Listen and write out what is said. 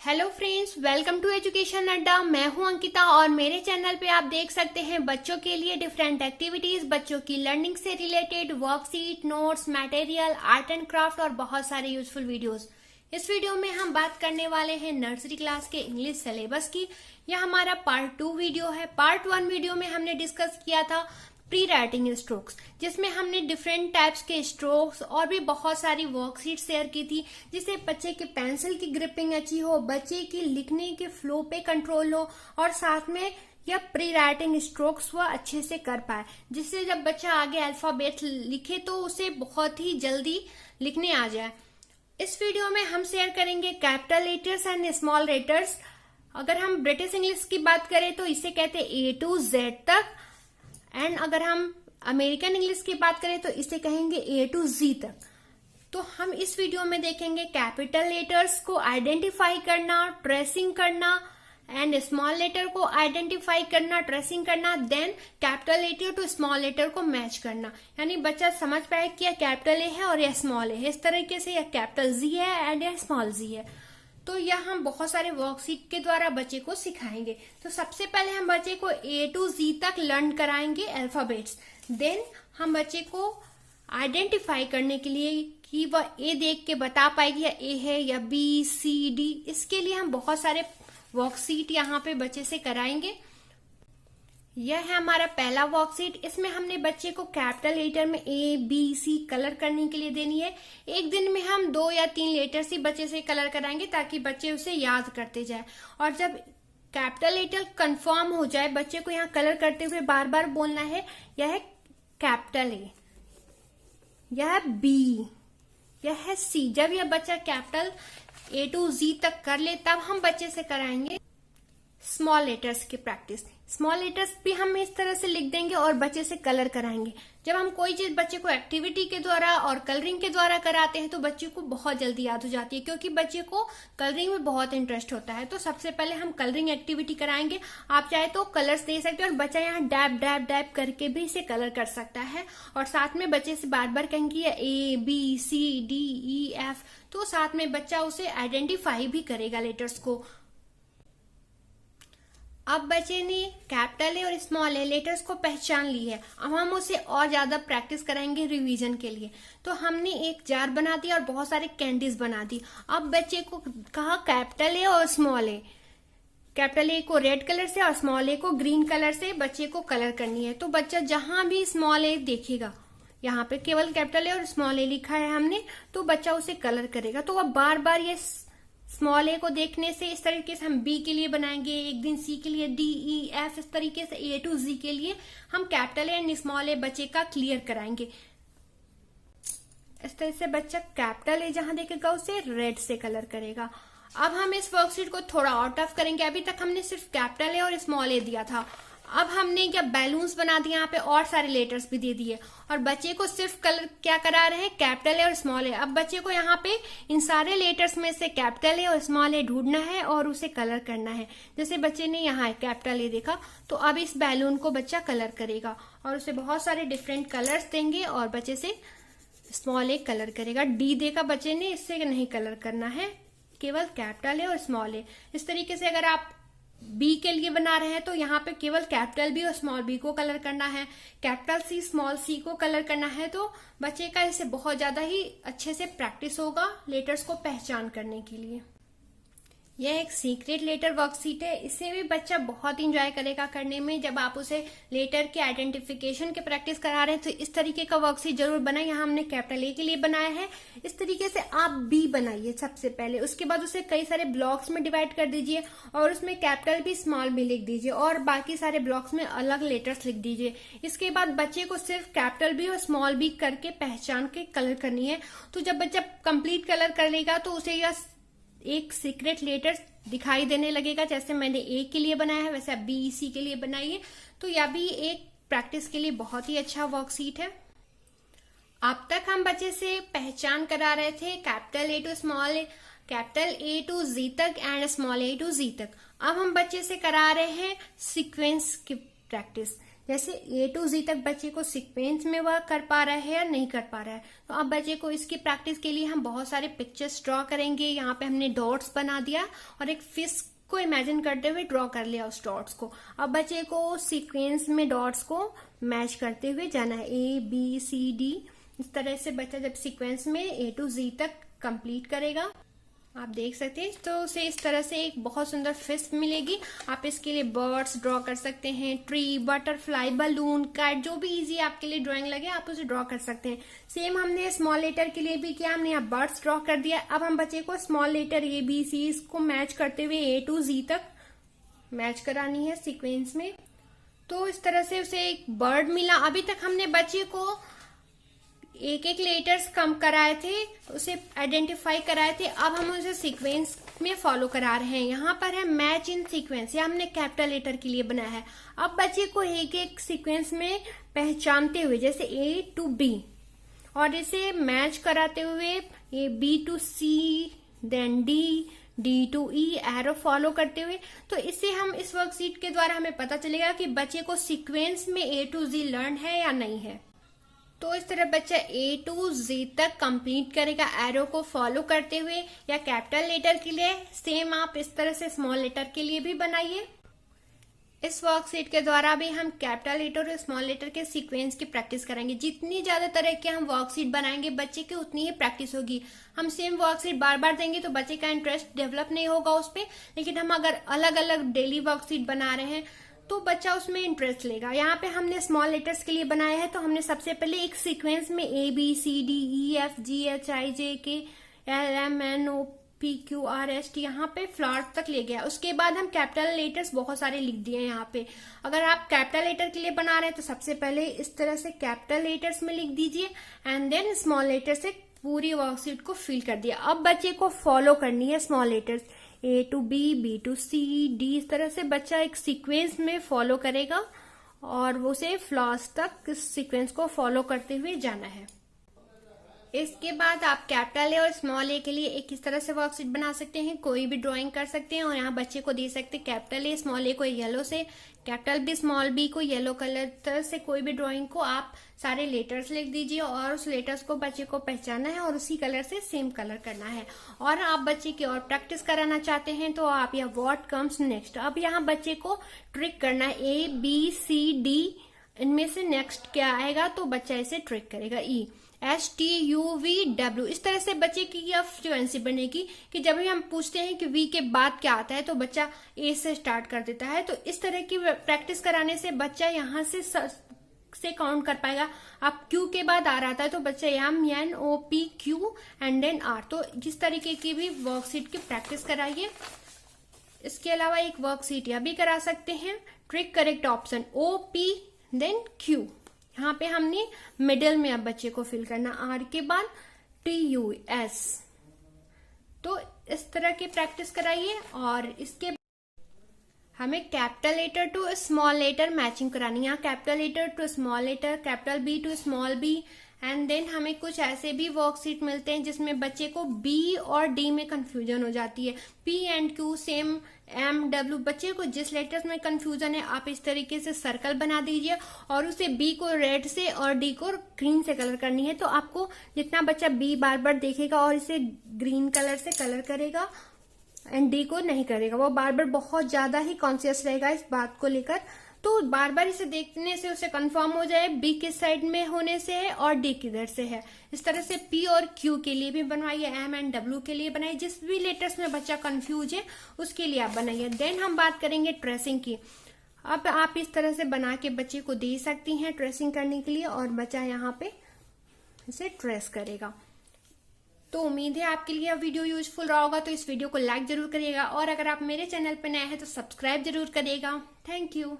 Hello friends, welcome to education Adda. मैं हूं अंकिता और मेरे चैनल पे आप देख सकते हैं बच्चों के लिए डिफरेंट एक्टिविटीज, बच्चों की लर्निंग से related worksheet, notes, material, art and craft और बहुत सारे यूजफुल वीडियोस। इस वीडियो में हम बात करने वाले हैं नर्सरी क्लास के इंग्लिश सिलेबस की। यह हमारा पार्ट 2 वीडियो है। पार्ट 1 वीडियो में हमने डिस्कस किया था प्री राइटिंग स्ट्रोक्स, जिसमें हमने डिफरेंट टाइप्स के स्ट्रोक्स और भी बहुत सारी वर्कशीट शेयर की थी, जिससे बच्चे के पेंसिल की ग्रिपिंग अच्छी हो, बच्चे की लिखने के फ्लो पे कंट्रोल हो और साथ में यह प्री राइटिंग स्ट्रोक्स वह अच्छे से कर पाए, जिससे जब बच्चा आगे अल्फाबेट लिखे तो उसे बहुत ही जल्दी लिखने आ जाए। इस वीडियो में हम शेयर करेंगे capital letters and small letters. अगर हम ब्रिटिश इंग्लिश की बात करें तो इसे कहते हैं A to Z तक, एंड अगर हम अमेरिकन इंग्लिश की बात करें तो इसे कहेंगे A to Z तक। तो हम इस वीडियो में देखेंगे कैपिटल लेटर्स को आइडेंटिफाई करना, ट्रेसिंग करना, एंड स्मॉल लेटर को आइडेंटिफाई करना, ट्रेसिंग करना, then capital letter to small letter को मैच करना, यानी बच्चा समझ पाए कि यह कैपिटल ए है और यह स्मॉल ए है। इस तरीके से यह कैपिटल जी है एंड यह स्मॉल जी है। तो यह हम बहुत सारे वर्कशीट के द्वारा बच्चे को सिखाएंगे। तो सबसे पहले हम बच्चे को A to Z तक लर्न कराएंगे अल्फाबेट्स। देन हम बच्चे को आइडेंटिफाई करने के लिए कि वह ए देख के बता पाएगी या ए है या B, C, D, इसके लिए हम बहुत सारे वर्कशीट यहाँ पे बच्चे से कराएंगे। यह है हमारा पहला वर्कशीट। इसमें हमने बच्चे को कैपिटल लेटर में A, B, C कलर करने के लिए देनी है। एक दिन में हम 2 या 3 लेटर्स ही बच्चे से कलर कराएंगे ताकि बच्चे उसे याद करते जाए। और जब कैपिटल लेटर कंफर्म हो जाए, बच्चे को यहाँ कलर करते हुए बार बार बोलना है, यह है कैपिटल A, यह है B, यह है C। जब यह बच्चा कैपिटल A to Z तक कर ले तब हम बच्चे से कराएंगे स्मॉल लेटर्स की प्रैक्टिस। स्मॉल लेटर्स भी हम इस तरह से लिख देंगे और बच्चे से कलर कराएंगे। जब हम कोई चीज बच्चे को एक्टिविटी के द्वारा और कलरिंग के द्वारा कराते हैं तो बच्चे को बहुत जल्दी याद हो जाती है, क्योंकि बच्चे को कलरिंग में बहुत इंटरेस्ट होता है। तो सबसे पहले हम कलरिंग एक्टिविटी कराएंगे। आप चाहे तो कलर्स दे सकते हैं और बच्चा यहाँ डैब डैब डैब करके भी इसे कलर कर सकता है। और साथ में बच्चे से बार बार कहेंगे A, B, C, D, E, F, तो साथ में बच्चा उसे आइडेंटिफाई भी करेगा लेटर्स को। अब बच्चे ने कैपिटल ए और स्मॉल ए लेटर्स को पहचान ली है। अब हम उसे और ज्यादा प्रैक्टिस कराएंगे रिवीजन के लिए। तो हमने एक जार बना दिया और बहुत सारे कैंडीज बना दी। अब बच्चे को कहा कैपिटल ए और स्मॉल ए, कैपिटल ए को रेड कलर से और स्मॉल ए को ग्रीन कलर से बच्चे को कलर करनी है। तो बच्चा जहां भी स्मॉल ए देखेगा, यहाँ पे केवल कैपिटल ए और स्मॉल ए लिखा है हमने, तो बच्चा उसे कलर करेगा। तो अब बार बार ये स्मॉल ए को देखने से इस तरीके से हम B के लिए बनाएंगे, एक दिन C के लिए, D, E, F, इस तरीके से A to Z के लिए हम कैपिटल ए एंड स्मॉल ए बच्चे का क्लियर कराएंगे। इस तरह से बच्चा कैपिटल ए जहां देखेगा उसे रेड से कलर करेगा। अब हम इस वर्कशीट को थोड़ा और टफ करेंगे। अभी तक हमने सिर्फ कैपिटल ए और स्मॉल ए दिया था। अब हमने क्या बैलून्स बना दिए, यहाँ पे और सारे लेटर्स भी दे दिए और बच्चे को सिर्फ कलर क्या करा रहे हैं, कैपिटल ए और स्मॉल ए। अब बच्चे को यहाँ पे इन सारे लेटर्स में से कैपिटल ए और स्मॉल ए ढूंढना है और उसे कलर करना है। जैसे बच्चे ने यहाँ कैपिटल ए देखा तो अब इस बैलून को बच्चा कलर करेगा और उसे बहुत सारे डिफरेंट कलर्स देंगे और बच्चे से स्मॉल ए कलर करेगा। D देखा बच्चे ने, इससे नहीं कलर करना है, केवल कैपिटल ए और स्मॉल ए। इस तरीके से अगर आप B के लिए बना रहे हैं तो यहाँ पे केवल कैपिटल B और स्मॉल B को कलर करना है, कैपिटल C स्मॉल C को कलर करना है। तो बच्चे का इससे बहुत ज्यादा ही अच्छे से प्रैक्टिस होगा लेटर्स को पहचान करने के लिए। यह एक सीक्रेट लेटर वर्कशीट है। इसे भी बच्चा बहुत इंजॉय करेगा करने में। जब आप उसे लेटर के आइडेंटिफिकेशन के प्रैक्टिस करा रहे हैं तो इस तरीके का वर्कशीट जरूर बनाए। यहाँ हमने कैपिटल ए के लिए बनाया है। इस तरीके से आप B बनाइए सबसे पहले, उसके बाद उसे कई सारे ब्लॉक्स में डिवाइड कर दीजिए और उसमें कैपिटल भी स्मॉल भी लिख दीजिए और बाकी सारे ब्लॉक्स में अलग लेटर्स लिख दीजिए। इसके बाद बच्चे को सिर्फ कैपिटल B और स्मॉल B करके पहचान के कलर करनी है। तो जब बच्चा कंप्लीट कलर करेगा तो उसे यह एक सीक्रेट लेटर दिखाई देने लगेगा। जैसे मैंने A के लिए बनाया है वैसे B, C के लिए बनाइए। तो यह भी एक प्रैक्टिस के लिए बहुत ही अच्छा वर्कशीट है। अब तक हम बच्चे से पहचान करा रहे थे capital A to small a, capital A to Z तक and small a to Z तक। अब हम बच्चे से करा रहे हैं सीक्वेंस की प्रैक्टिस। जैसे A to Z तक बच्चे को सीक्वेंस में वर्क कर पा रहा है या नहीं कर पा रहा है। तो अब बच्चे को इसकी प्रैक्टिस के लिए हम बहुत सारे पिक्चर्स ड्रॉ करेंगे। यहाँ पे हमने डॉट्स बना दिया और एक फिश को इमेजिन करते हुए ड्रॉ कर लिया उस डॉट्स को। अब बच्चे को सीक्वेंस में डॉट्स को मैच करते हुए जाना है, ABCD। इस तरह से बच्चा जब सीक्वेंस में A to Z तक कंप्लीट करेगा, आप देख सकते हैं, तो उसे इस तरह से एक बहुत सुंदर फिश मिलेगी। आप इसके लिए बर्ड्स ड्रॉ कर सकते हैं, ट्री, बटरफ्लाई, बलून, कैट, जो भी इजी आपके लिए ड्राइंग लगे आप उसे ड्रॉ कर सकते हैं। सेम हमने स्मॉल लेटर के लिए भी किया, हमने यहाँ बर्ड्स ड्रॉ कर दिया। अब हम बच्चे को स्मॉल लेटर ABC को मैच करते हुए A to Z तक मैच करानी है सीक्वेंस में। तो इस तरह से उसे एक बर्ड मिला। अभी तक हमने बच्चे को एक एक लेटर्स कम कराए थे, उसे आइडेंटिफाई कराए थे। अब हम उसे सीक्वेंस में फॉलो करा रहे हैं। यहाँ पर है मैच इन सीक्वेंस, ये हमने कैपिटल लेटर के लिए बनाया है। अब बच्चे को एक एक सीक्वेंस में पहचानते हुए, जैसे A to B, और इसे मैच कराते हुए ये B to C, then D to E, arrow follow करते हुए। तो इससे हम इस वर्कशीट के द्वारा हमें पता चलेगा कि बच्चे को सीक्वेंस में A to Z लर्न है या नहीं है। तो इस तरह बच्चा A to Z तक कंप्लीट करेगा एरो को फॉलो करते हुए। या कैपिटल लेटर के लिए सेम आप इस तरह से स्मॉल लेटर के लिए भी बनाइए। इस वर्कशीट के द्वारा भी हम कैपिटल लेटर और स्मॉल लेटर के सीक्वेंस की प्रैक्टिस करेंगे। जितनी ज्यादा तरह के हम वर्कशीट बनाएंगे बच्चे की उतनी ही प्रैक्टिस होगी। हम सेम वर्कशीट बार बार देंगे तो बच्चे का इंटरेस्ट डेवलप नहीं होगा उस पर। लेकिन हम अगर अलग अलग डेली वर्कशीट बना रहे हैं तो बच्चा उसमें इंटरेस्ट लेगा। यहाँ पे हमने स्मॉल लेटर्स के लिए बनाया है, तो हमने सबसे पहले एक सीक्वेंस में ABCDEFGHIJKLMNOPQRST यहाँ पे फ्लावर्स तक ले गया। उसके बाद हम कैपिटल लेटर्स बहुत सारे लिख दिए यहाँ पे। अगर आप कैपिटल लेटर के लिए बना रहे हैं तो सबसे पहले इस तरह से कैपिटल लेटर्स में लिख दीजिए एंड देन स्मॉल लेटर से पूरी वर्कशीट को फिल कर दिया। अब बच्चे को फॉलो करनी है small letters, A to B, B to C, D, इस तरह से बच्चा एक सीक्वेंस में फॉलो करेगा और वो उसे फ्लॉस तक इस सीक्वेंस को फॉलो करते हुए जाना है। इसके बाद आप कैपिटल ए और स्मॉल ए के लिए एक इस तरह से वर्कशीट बना सकते हैं, कोई भी ड्राइंग कर सकते हैं और यहाँ बच्चे को दे सकते हैं कैपिटल ए स्मॉल ए को येलो से, कैपिटल बी स्मॉल बी को येलो कलर से। कोई भी ड्राइंग को आप सारे लेटर्स लिख दीजिए और उस लेटर्स को बच्चे को पहचानना है और उसी कलर से सेम कलर करना है। और आप बच्चे की और प्रैक्टिस कराना चाहते हैं तो आप यह व्हाट कम्स नेक्स्ट, अब यहाँ बच्चे को ट्रिक करना है। ABCD इनमें से नेक्स्ट क्या आएगा तो बच्चा इसे ट्रिक करेगा। ESTUVW, इस तरह से बच्चे की यह फ्लुएंसी बनेगी कि जब भी हम पूछते हैं कि V के बाद क्या आता है तो बच्चा A से स्टार्ट कर देता है। तो इस तरह की प्रैक्टिस कराने से बच्चा यहाँ से काउंट कर पाएगा। आप Q के बाद R आता है तो बच्चा MNOPQ एंड देन R। तो जिस तरीके की भी वर्कशीट की प्रैक्टिस कराइए। इसके अलावा एक वर्कशीट यह भी करा सकते हैं, trick correct option OP then Q। यहाँ पे हमने मिडिल में अब बच्चे को फिल करना, R के बाद TUS। तो इस तरह की प्रैक्टिस कराइए। और इसके हमें capital letter to small letter matching करानी है। यहाँ capital letter to small letter, capital B to small b and then हमें कुछ ऐसे भी वर्कशीट मिलते हैं जिसमें बच्चे को B और D में कंफ्यूजन हो जाती है। P and Q same MW, बच्चे को जिस लेटर्स में कंफ्यूजन है आप इस तरीके से सर्कल बना दीजिए और उसे B को रेड से और D को ग्रीन से कलर करनी है। तो आपको जितना बच्चा B बार बार देखेगा और इसे ग्रीन कलर से कलर करेगा एंड D को नहीं करेगा, वो बार बार बहुत ज्यादा ही कॉन्शियस रहेगा इस बात को लेकर। तो बार बार इसे देखने से उसे कंफर्म हो जाए B किस साइड में होने से है और D किधर से है। इस तरह से P और Q के लिए भी बनवाइए, M एंड W के लिए बनाइए। जिस भी लेटर्स में बच्चा कंफ्यूज है उसके लिए आप बनाइए। देन हम बात करेंगे ट्रेसिंग की। अब आप इस तरह से बना के बच्चे को दे सकती हैं ट्रेसिंग करने के लिए और बच्चा यहाँ पे इसे ट्रेस करेगा। तो उम्मीद है आपके लिए वीडियो यूजफुल रहा होगा। तो इस वीडियो को लाइक जरूर करिएगा और अगर आप मेरे चैनल पर नए हैं तो सब्सक्राइब जरूर करिएगा। Thank you.